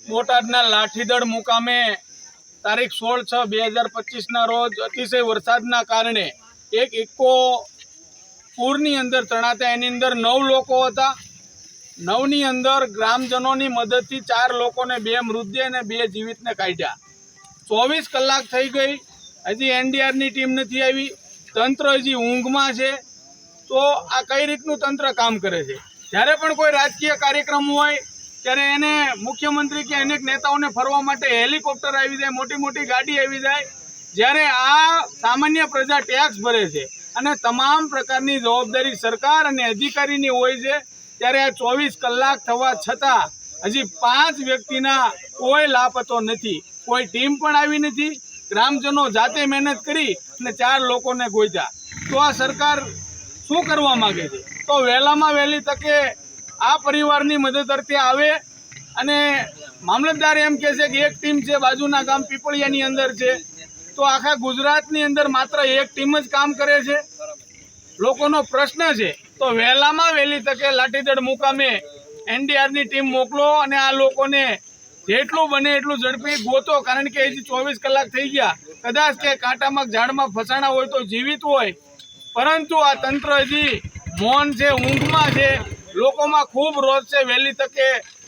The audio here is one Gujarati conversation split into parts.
બોટાદના લાઠીદળ મુકામે તારીખ 16/6/2025 રોજ અતિશય વરસાદના કારણે એક ઇકો પૂરની અંદર તણાતા એની અંદર 9 લોકો હતા। 9ની અંદર ગ્રામજનોની મદદથી 4 લોકોને 2 મૃતદેહ અને 2 જીવિતને કાઢ્યા। 24 કલાક થઈ ગઈ, હજી એનડીઆરની ટીમ નથી આવી, તંત્ર હજી ઊંઘમાં છે। તો આ કઈ રીતનું તંત્ર કામ કરે છે? જ્યારે પણ કોઈ રાજકીય કાર્યક્રમ હોય ત્યારે એને મુખ્યમંત્રી કે અનેક નેતાઓને ફરવા માટે હેલિકોપ્ટર આવી જાય, મોટી મોટી ગાડી આવી જાય, જ્યારે આ સામાન્ય પ્રજા ટેક્સ ભરે છે અને તમામ પ્રકારની જવાબદારી સરકાર અને અધિકારીની હોય છે, ત્યારે આ 24 કલાક થવા છતાં હજી 5 વ્યક્તિના કોઈ લાપતો નથી, કોઈ ટીમ પણ આવી નથી। ગ્રામજનો જાતે મહેનત કરી અને 4 લોકોને ગોત્યા। તો આ સરકાર શું કરવા માંગે છે? તો વહેલામાં વહેલી તકે આ પરિવારની મદદ અર્થે આવે। અને મામલતદાર એમ કહે છે કે એક ટીમ છે બાજુના ગામ પીપળિયાની અંદર છે, તો આખા ગુજરાતની અંદર માત્ર એક ટીમ જ કામ કરે છે? લોકોનો પ્રશ્ન છે। તો વહેલામાં વહેલી તકે લાઠીદળ મુકામે એનડીઆરની ટીમ મોકલો અને આ લોકોને જેટલું બને એટલું ઝડપી ગોતો, કારણ કે હજી 24 કલાક થઈ ગયા, કદાચ કે કાંટામાં ઝાડમાં ફસાણા હોય તો જીવિત હોય, પરંતુ આ તંત્ર હજી મૌન છે, ઊંઘમાં છે। લોકોમાં ખૂબ રોષ છે, વહેલી તકે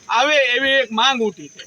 આવે એવી એક માંગ ઉઠી છે।